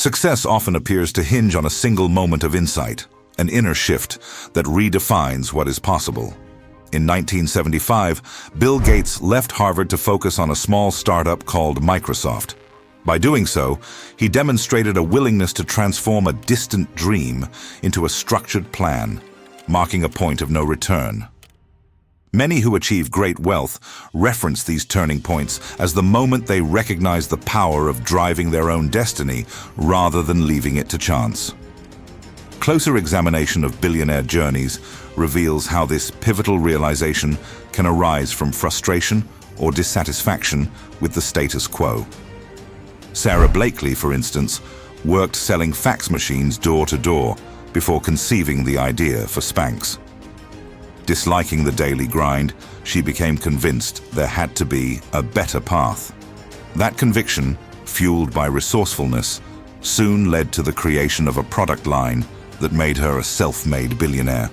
Success often appears to hinge on a single moment of insight, an inner shift that redefines what is possible. In 1975, Bill Gates left Harvard to focus on a small startup called Microsoft. By doing so, he demonstrated a willingness to transform a distant dream into a structured plan, marking a point of no return. Many who achieve great wealth reference these turning points as the moment they recognize the power of driving their own destiny rather than leaving it to chance. Closer examination of billionaire journeys reveals how this pivotal realization can arise from frustration or dissatisfaction with the status quo. Sarah Blakely, for instance, worked selling fax machines door to door before conceiving the idea for Spanx. Disliking the daily grind, she became convinced there had to be a better path. That conviction, fueled by resourcefulness, soon led to the creation of a product line that made her a self-made billionaire.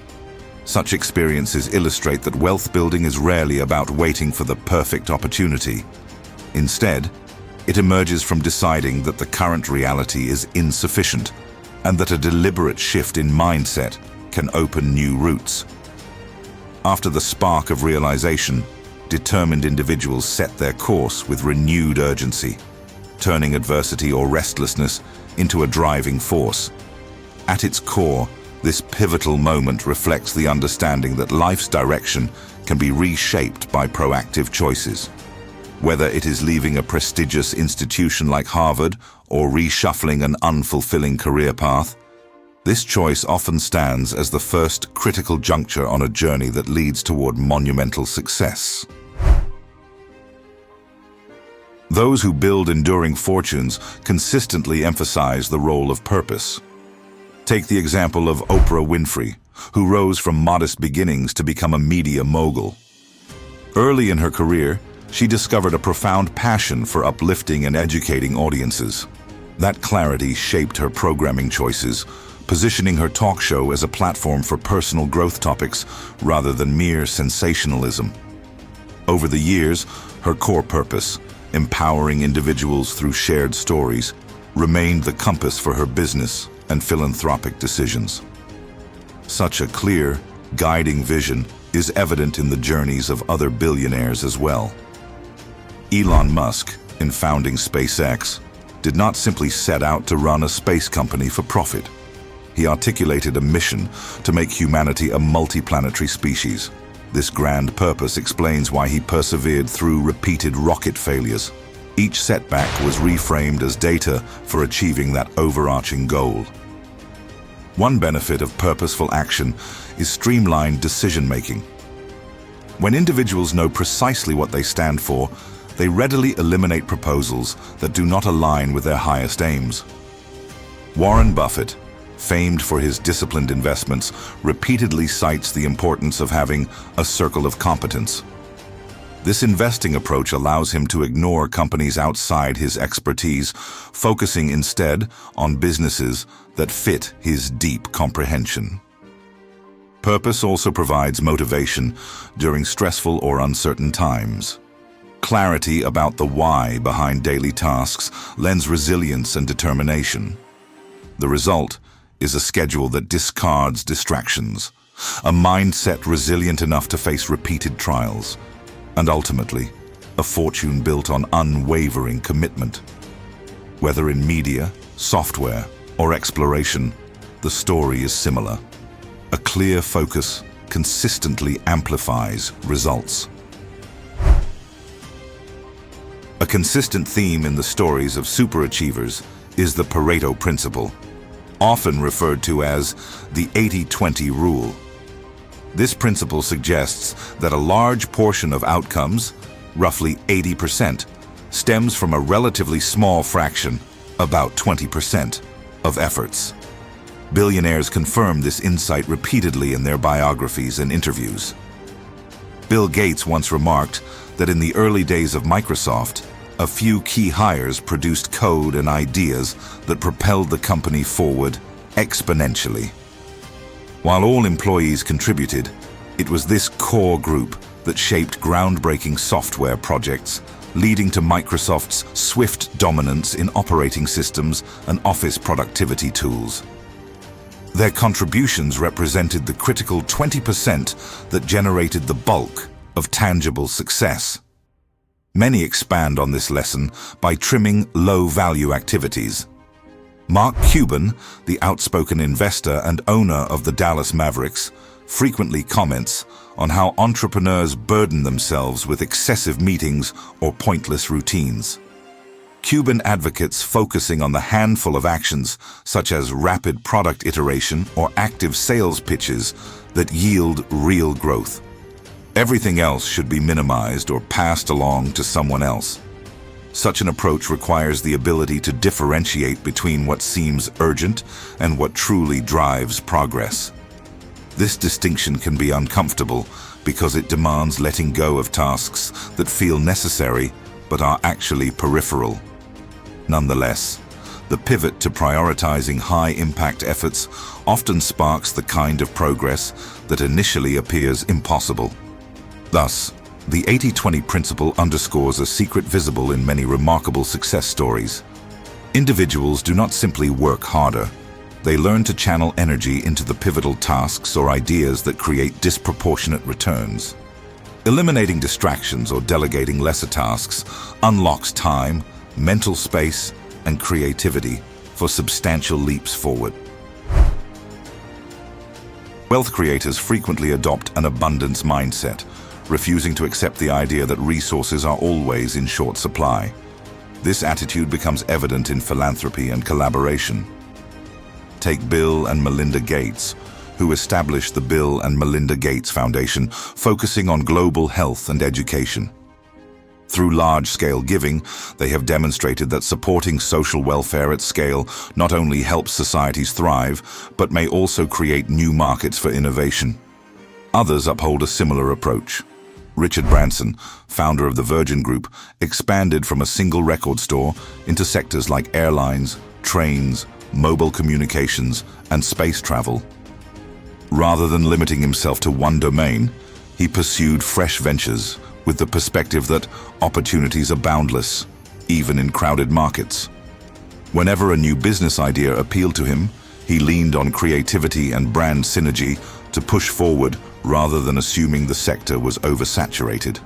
Such experiences illustrate that wealth building is rarely about waiting for the perfect opportunity. Instead, it emerges from deciding that the current reality is insufficient and that a deliberate shift in mindset can open new routes. After the spark of realization, determined individuals set their course with renewed urgency, turning adversity or restlessness into a driving force. At its core, this pivotal moment reflects the understanding that life's direction can be reshaped by proactive choices. Whether it is leaving a prestigious institution like Harvard or reshuffling an unfulfilling career path, this choice often stands as the first critical juncture on a journey that leads toward monumental success. Those who build enduring fortunes consistently emphasize the role of purpose. Take the example of Oprah Winfrey, who rose from modest beginnings to become a media mogul. Early in her career, she discovered a profound passion for uplifting and educating audiences. That clarity shaped her programming choices, positioning her talk show as a platform for personal growth topics rather than mere sensationalism. Over the years, her core purpose, empowering individuals through shared stories, remained the compass for her business and philanthropic decisions. Such a clear, guiding vision is evident in the journeys of other billionaires as well. Elon Musk, in founding SpaceX, did not simply set out to run a space company for profit. He articulated a mission to make humanity a multiplanetary species. This grand purpose explains why he persevered through repeated rocket failures. Each setback was reframed as data for achieving that overarching goal. One benefit of purposeful action is streamlined decision-making. When individuals know precisely what they stand for, they readily eliminate proposals that do not align with their highest aims. Warren Buffett, famed for his disciplined investments, repeatedly cites the importance of having a circle of competence. This investing approach allows him to ignore companies outside his expertise, focusing instead on businesses that fit his deep comprehension. Purpose also provides motivation during stressful or uncertain times. Clarity about the why behind daily tasks lends resilience and determination. The result is a schedule that discards distractions, a mindset resilient enough to face repeated trials, and ultimately, a fortune built on unwavering commitment. Whether in media, software, or exploration, the story is similar. A clear focus consistently amplifies results. A consistent theme in the stories of superachievers is the Pareto principle, often referred to as the 80-20 rule. This principle suggests that a large portion of outcomes, roughly 80%, stems from a relatively small fraction, about 20%, of efforts. Billionaires confirm this insight repeatedly in their biographies and interviews. Bill Gates once remarked that in the early days of Microsoft, a few key hires produced code and ideas that propelled the company forward exponentially. While all employees contributed, it was this core group that shaped groundbreaking software projects leading to Microsoft's swift dominance in operating systems and office productivity tools. Their contributions represented the critical 20% that generated the bulk of tangible success. Many expand on this lesson by trimming low-value activities. Mark Cuban, the outspoken investor and owner of the Dallas Mavericks, frequently comments on how entrepreneurs burden themselves with excessive meetings or pointless routines. Cuban advocates focusing on the handful of actions, such as rapid product iteration or active sales pitches, that yield real growth. Everything else should be minimized or passed along to someone else. Such an approach requires the ability to differentiate between what seems urgent and what truly drives progress. This distinction can be uncomfortable because it demands letting go of tasks that feel necessary but are actually peripheral. Nonetheless, the pivot to prioritizing high-impact efforts often sparks the kind of progress that initially appears impossible. Thus, the 80-20 principle underscores a secret visible in many remarkable success stories. Individuals do not simply work harder. They learn to channel energy into the pivotal tasks or ideas that create disproportionate returns. Eliminating distractions or delegating lesser tasks unlocks time, mental space, and creativity for substantial leaps forward. Wealth creators frequently adopt an abundance mindset, refusing to accept the idea that resources are always in short supply. This attitude becomes evident in philanthropy and collaboration. Take Bill and Melinda Gates, who established the Bill and Melinda Gates Foundation, focusing on global health and education. Through large-scale giving, they have demonstrated that supporting social welfare at scale not only helps societies thrive, but may also create new markets for innovation. Others uphold a similar approach. Richard Branson, founder of the Virgin Group, expanded from a single record store into sectors like airlines, trains, mobile communications, and space travel. Rather than limiting himself to one domain, he pursued fresh ventures with the perspective that opportunities are boundless, even in crowded markets. Whenever a new business idea appealed to him, he leaned on creativity and brand synergy to push forward rather than assuming the sector was oversaturated.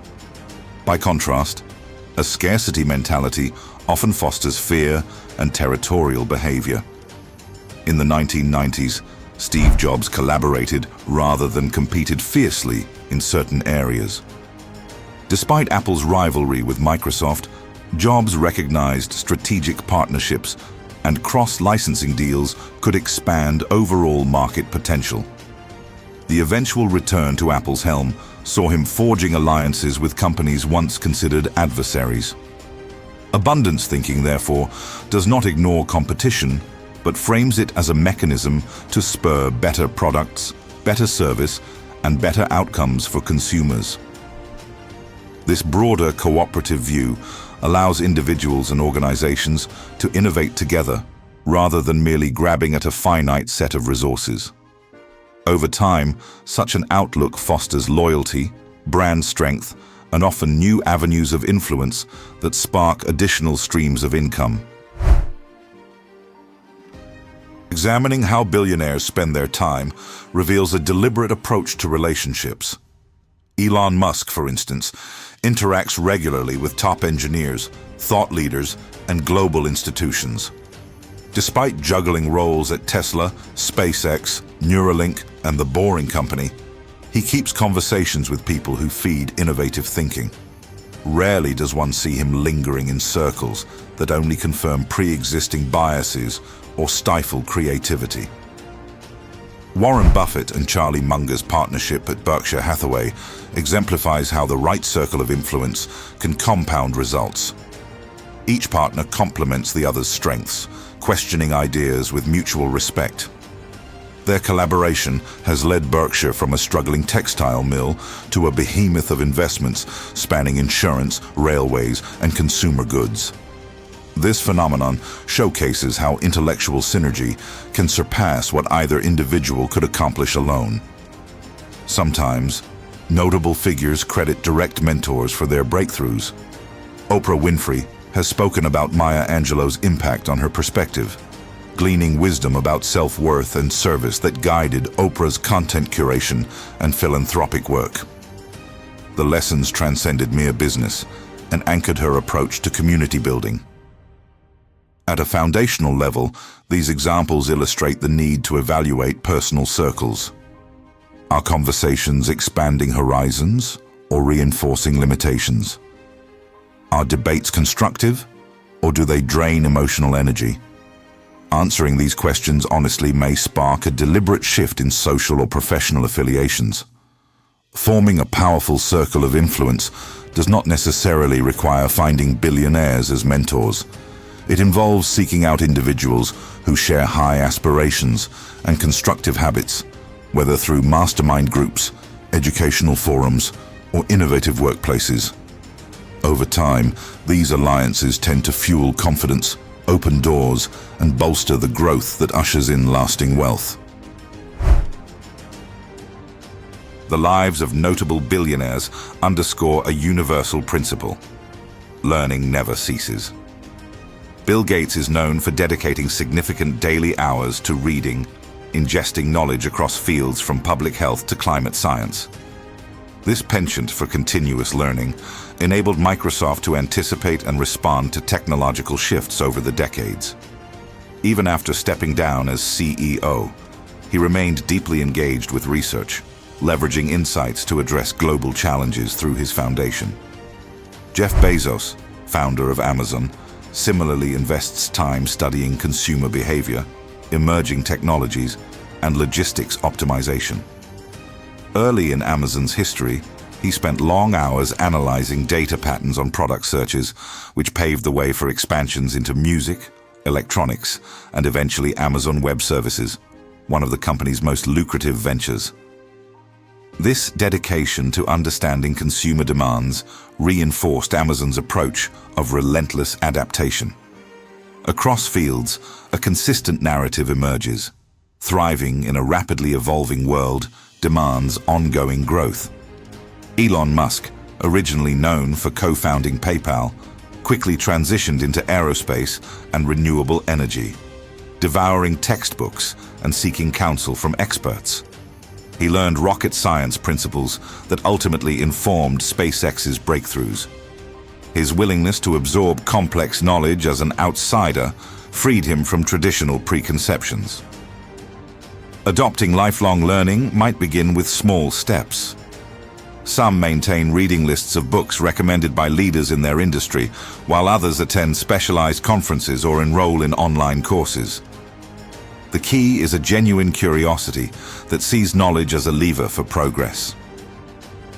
By contrast, a scarcity mentality often fosters fear and territorial behavior. In the 1990s, Steve Jobs collaborated rather than competed fiercely in certain areas. Despite Apple's rivalry with Microsoft, Jobs recognized strategic partnerships and cross-licensing deals could expand overall market potential. The eventual return to Apple's helm saw him forging alliances with companies once considered adversaries. Abundance thinking, therefore, does not ignore competition, but frames it as a mechanism to spur better products, better service, and better outcomes for consumers. This broader cooperative view allows individuals and organizations to innovate together rather than merely grabbing at a finite set of resources. Over time, such an outlook fosters loyalty, brand strength, and often new avenues of influence that spark additional streams of income. Examining how billionaires spend their time reveals a deliberate approach to relationships. Elon Musk, for instance, interacts regularly with top engineers, thought leaders, and global institutions. Despite juggling roles at Tesla, SpaceX, Neuralink, and The Boring Company, he keeps conversations with people who feed innovative thinking. Rarely does one see him lingering in circles that only confirm pre-existing biases or stifle creativity. Warren Buffett and Charlie Munger's partnership at Berkshire Hathaway exemplifies how the right circle of influence can compound results. Each partner complements the other's strengths, questioning ideas with mutual respect. Their collaboration has led Berkshire from a struggling textile mill to a behemoth of investments spanning insurance, railways, and consumer goods. This phenomenon showcases how intellectual synergy can surpass what either individual could accomplish alone. Sometimes, notable figures credit direct mentors for their breakthroughs. Oprah Winfrey has spoken about Maya Angelou's impact on her perspective, gleaning wisdom about self-worth and service that guided Oprah's content curation and philanthropic work. The lessons transcended mere business and anchored her approach to community building. At a foundational level, these examples illustrate the need to evaluate personal circles. Are conversations expanding horizons or reinforcing limitations? Are debates constructive or do they drain emotional energy? Answering these questions honestly may spark a deliberate shift in social or professional affiliations. Forming a powerful circle of influence does not necessarily require finding billionaires as mentors. It involves seeking out individuals who share high aspirations and constructive habits, whether through mastermind groups, educational forums, or innovative workplaces. Over time, these alliances tend to fuel confidence, open doors, and bolster the growth that ushers in lasting wealth. The lives of notable billionaires underscore a universal principle: learning never ceases. Bill Gates is known for dedicating significant daily hours to reading, ingesting knowledge across fields from public health to climate science. This penchant for continuous learning enabled Microsoft to anticipate and respond to technological shifts over the decades. Even after stepping down as CEO, he remained deeply engaged with research, leveraging insights to address global challenges through his foundation. Jeff Bezos, founder of Amazon, similarly invests time studying consumer behavior, emerging technologies, and logistics optimization. Early in Amazon's history, he spent long hours analyzing data patterns on product searches, which paved the way for expansions into music, electronics, and eventually Amazon Web Services, one of the company's most lucrative ventures. This dedication to understanding consumer demands reinforced Amazon's approach of relentless adaptation. Across fields, a consistent narrative emerges. Thriving in a rapidly evolving world demands ongoing growth. Elon Musk, originally known for co-founding PayPal, quickly transitioned into aerospace and renewable energy, devouring textbooks and seeking counsel from experts. He learned rocket science principles that ultimately informed SpaceX's breakthroughs. His willingness to absorb complex knowledge as an outsider freed him from traditional preconceptions. Adopting lifelong learning might begin with small steps. Some maintain reading lists of books recommended by leaders in their industry, while others attend specialized conferences or enroll in online courses. The key is a genuine curiosity that sees knowledge as a lever for progress.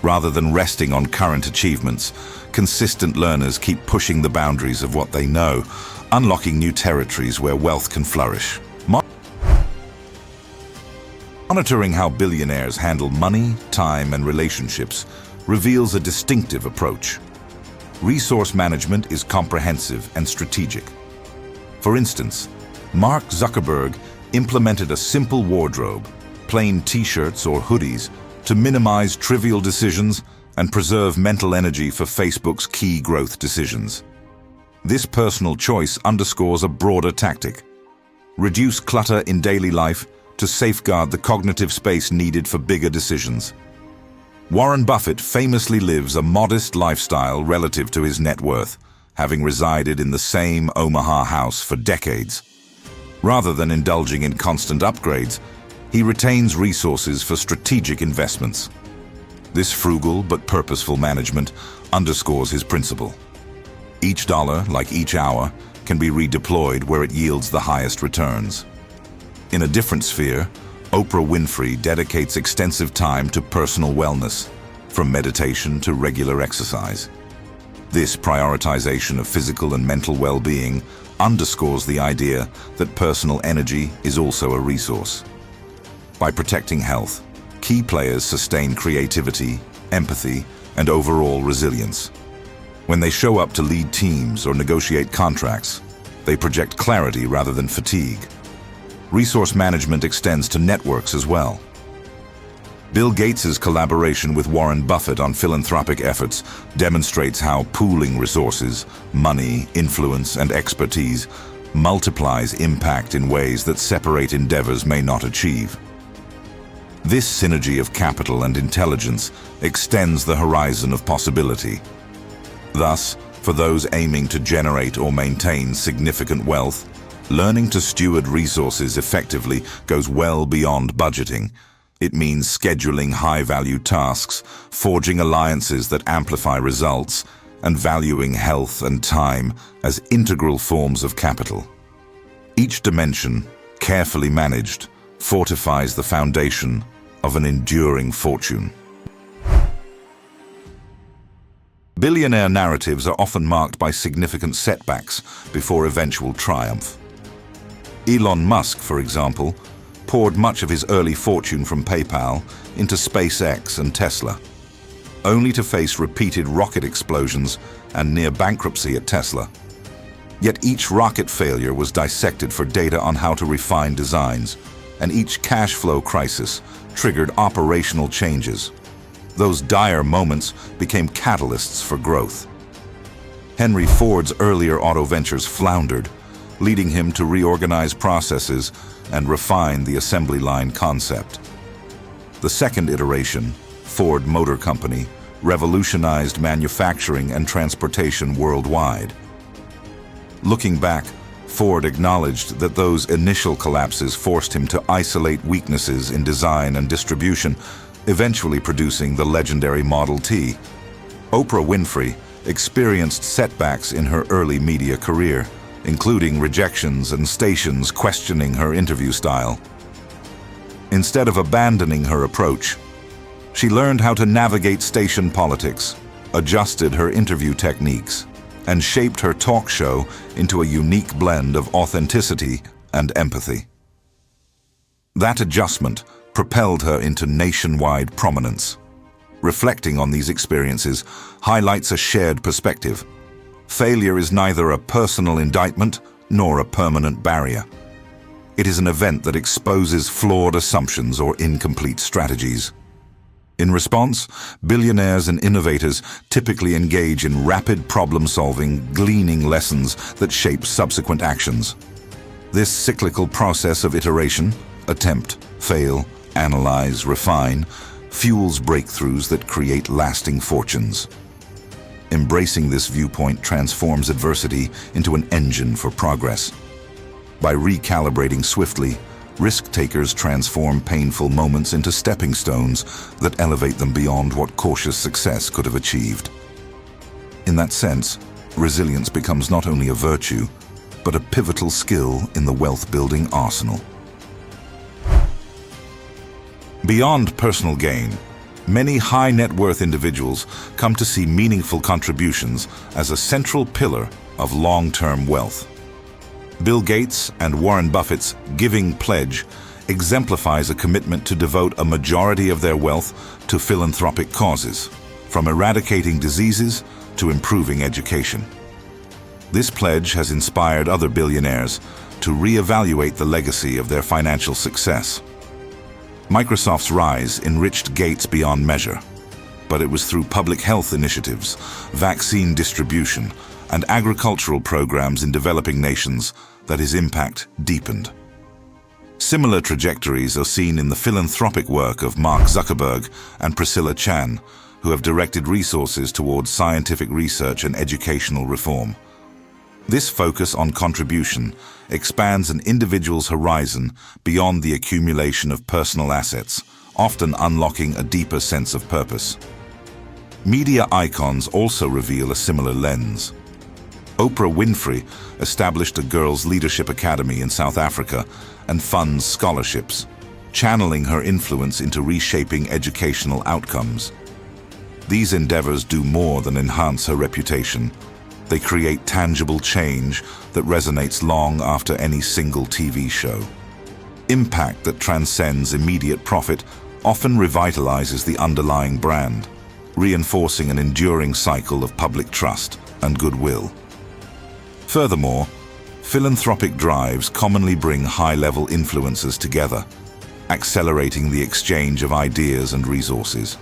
Rather than resting on current achievements, consistent learners keep pushing the boundaries of what they know, unlocking new territories where wealth can flourish. Monitoring how billionaires handle money, time, and relationships reveals a distinctive approach. Resource management is comprehensive and strategic. For instance, Mark Zuckerberg implemented a simple wardrobe, plain t-shirts or hoodies, to minimize trivial decisions and preserve mental energy for Facebook's key growth decisions. This personal choice underscores a broader tactic: reduce clutter in daily life to safeguard the cognitive space needed for bigger decisions. Warren Buffett famously lives a modest lifestyle relative to his net worth, having resided in the same Omaha house for decades. Rather than indulging in constant upgrades, he retains resources for strategic investments. This frugal but purposeful management underscores his principle. Each dollar, like each hour, can be redeployed where it yields the highest returns. In a different sphere, Oprah Winfrey dedicates extensive time to personal wellness, from meditation to regular exercise. This prioritization of physical and mental well-being underscores the idea that personal energy is also a resource. By protecting health, key players sustain creativity, empathy, and overall resilience. When they show up to lead teams or negotiate contracts, they project clarity rather than fatigue. Resource management extends to networks as well. Bill Gates's collaboration with Warren Buffett on philanthropic efforts demonstrates how pooling resources, money, influence, and expertise multiplies impact in ways that separate endeavors may not achieve. This synergy of capital and intelligence extends the horizon of possibility. Thus, for those aiming to generate or maintain significant wealth, learning to steward resources effectively goes well beyond budgeting. It means scheduling high-value tasks, forging alliances that amplify results, and valuing health and time as integral forms of capital. Each dimension, carefully managed, fortifies the foundation of an enduring fortune. Billionaire narratives are often marked by significant setbacks before eventual triumph. Elon Musk, for example, poured much of his early fortune from PayPal into SpaceX and Tesla, only to face repeated rocket explosions and near bankruptcy at Tesla. Yet each rocket failure was dissected for data on how to refine designs, and each cash flow crisis triggered operational changes. Those dire moments became catalysts for growth. Henry Ford's earlier auto ventures floundered, leading him to reorganize processes and refine the assembly line concept. The second iteration, Ford Motor Company, revolutionized manufacturing and transportation worldwide. Looking back, Ford acknowledged that those initial collapses forced him to isolate weaknesses in design and distribution, eventually producing the legendary Model T. Oprah Winfrey experienced setbacks in her early media career, including rejections and stations questioning her interview style. Instead of abandoning her approach, she learned how to navigate station politics, adjusted her interview techniques, and shaped her talk show into a unique blend of authenticity and empathy. That adjustment propelled her into nationwide prominence. Reflecting on these experiences highlights a shared perspective. Failure is neither a personal indictment nor a permanent barrier. It is an event that exposes flawed assumptions or incomplete strategies. In response, billionaires and innovators typically engage in rapid problem-solving, gleaning lessons that shape subsequent actions. This cyclical process of iteration, attempt, fail, analyze, refine, fuels breakthroughs that create lasting fortunes. Embracing this viewpoint transforms adversity into an engine for progress. By recalibrating swiftly, risk-takers transform painful moments into stepping stones that elevate them beyond what cautious success could have achieved. In that sense, resilience becomes not only a virtue, but a pivotal skill in the wealth-building arsenal. Beyond personal gain, many high-net-worth individuals come to see meaningful contributions as a central pillar of long-term wealth. Bill Gates and Warren Buffett's giving pledge exemplifies a commitment to devote a majority of their wealth to philanthropic causes, from eradicating diseases to improving education. This pledge has inspired other billionaires to reevaluate the legacy of their financial success. Microsoft's rise enriched Gates beyond measure, but it was through public health initiatives, vaccine distribution, and agricultural programs in developing nations that his impact deepened. Similar trajectories are seen in the philanthropic work of Mark Zuckerberg and Priscilla Chan, who have directed resources towards scientific research and educational reform. This focus on contribution expands an individual's horizon beyond the accumulation of personal assets, often unlocking a deeper sense of purpose. Media icons also reveal a similar lens. Oprah Winfrey established a girls' leadership academy in South Africa and funds scholarships, channeling her influence into reshaping educational outcomes. These endeavors do more than enhance her reputation. They create tangible change that resonates long after any single TV show. Impact that transcends immediate profit often revitalizes the underlying brand, reinforcing an enduring cycle of public trust and goodwill. Furthermore, philanthropic drives commonly bring high-level influencers together, accelerating the exchange of ideas and resources.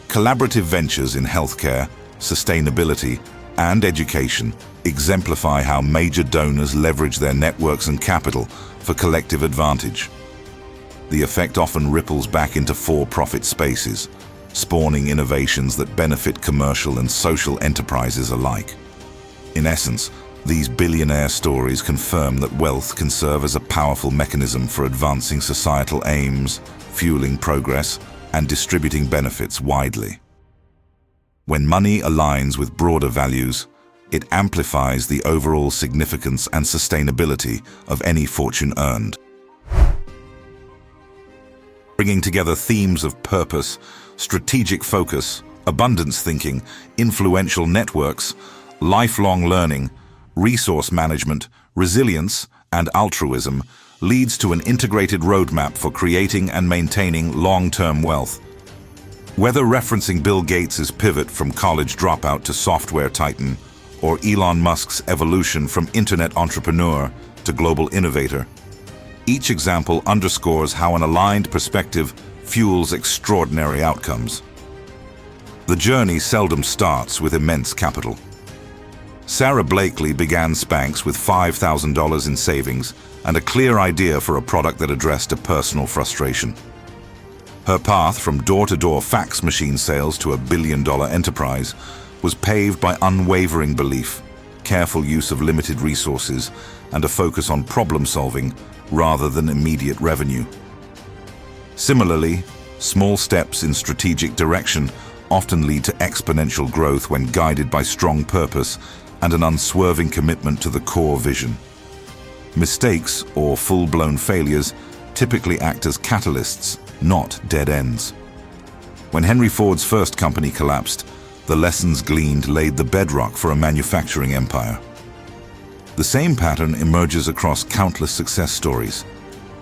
Collaborative ventures in healthcare, sustainability, and education exemplify how major donors leverage their networks and capital for collective advantage. The effect often ripples back into for-profit spaces, spawning innovations that benefit commercial and social enterprises alike. In essence, these billionaire stories confirm that wealth can serve as a powerful mechanism for advancing societal aims, fueling progress, and distributing benefits widely. When money aligns with broader values, it amplifies the overall significance and sustainability of any fortune earned. Bringing together themes of purpose, strategic focus, abundance thinking, influential networks, lifelong learning, resource management, resilience, and altruism leads to an integrated roadmap for creating and maintaining long-term wealth. Whether referencing Bill Gates' pivot from college dropout to software titan, or Elon Musk's evolution from internet entrepreneur to global innovator, each example underscores how an aligned perspective fuels extraordinary outcomes. The journey seldom starts with immense capital. Sarah Blakely began Spanx with $5,000 in savings and a clear idea for a product that addressed a personal frustration. Her path from door-to-door fax machine sales to a billion-dollar enterprise was paved by unwavering belief, careful use of limited resources, and a focus on problem-solving rather than immediate revenue. Similarly, small steps in strategic direction often lead to exponential growth when guided by strong purpose and an unswerving commitment to the core vision. Mistakes, or full-blown failures, typically act as catalysts, not dead ends. When Henry Ford's first company collapsed, the lessons gleaned laid the bedrock for a manufacturing empire. The same pattern emerges across countless success stories: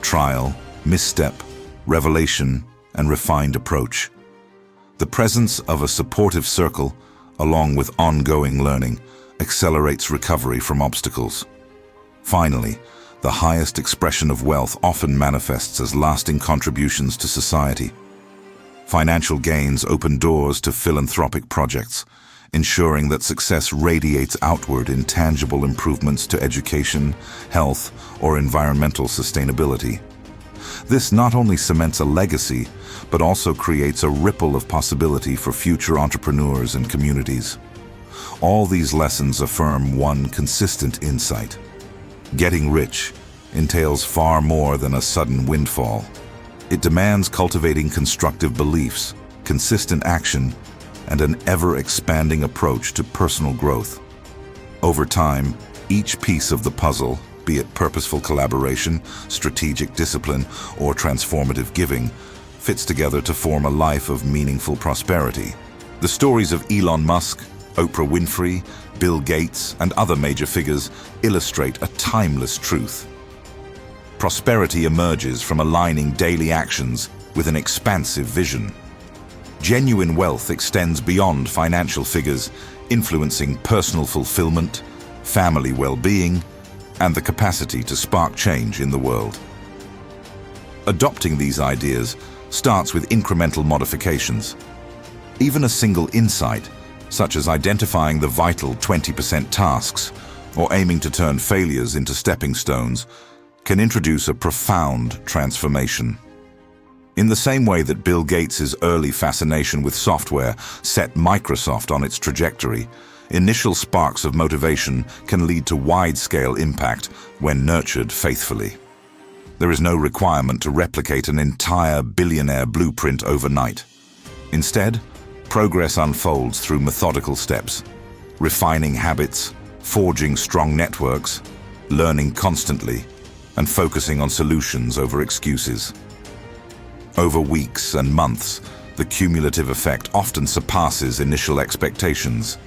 trial, misstep, revelation, and refined approach. The presence of a supportive circle, along with ongoing learning, accelerates recovery from obstacles. Finally, the highest expression of wealth often manifests as lasting contributions to society. Financial gains open doors to philanthropic projects, ensuring that success radiates outward in tangible improvements to education, health, or environmental sustainability. This not only cements a legacy, but also creates a ripple of possibility for future entrepreneurs and communities. All these lessons affirm one consistent insight: getting rich entails far more than a sudden windfall. It demands cultivating constructive beliefs, consistent action, and an ever-expanding approach to personal growth. Over time, each piece of the puzzle, be it purposeful collaboration, strategic discipline, or transformative giving, fits together to form a life of meaningful prosperity. The stories of Elon Musk, Oprah Winfrey, Bill Gates, and other major figures illustrate a timeless truth. Prosperity emerges from aligning daily actions with an expansive vision. Genuine wealth extends beyond financial figures, influencing personal fulfillment, family well-being, and the capacity to spark change in the world. Adopting these ideas starts with incremental modifications. Even a single insight, such as identifying the vital 20% tasks or aiming to turn failures into stepping stones, can introduce a profound transformation. In the same way that Bill Gates' early fascination with software set Microsoft on its trajectory, initial sparks of motivation can lead to wide-scale impact when nurtured faithfully. There is no requirement to replicate an entire billionaire blueprint overnight. Instead, progress unfolds through methodical steps, refining habits, forging strong networks, learning constantly, and focusing on solutions over excuses. Over weeks and months, the cumulative effect often surpasses initial expectations.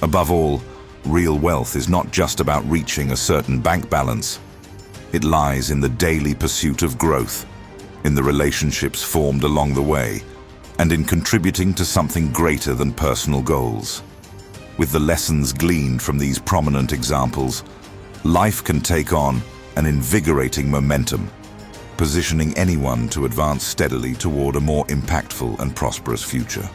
Above all, real wealth is not just about reaching a certain bank balance. It lies in the daily pursuit of growth, in the relationships formed along the way, and in contributing to something greater than personal goals. With the lessons gleaned from these prominent examples, life can take on an invigorating momentum. positioning anyone to advance steadily toward a more impactful and prosperous future.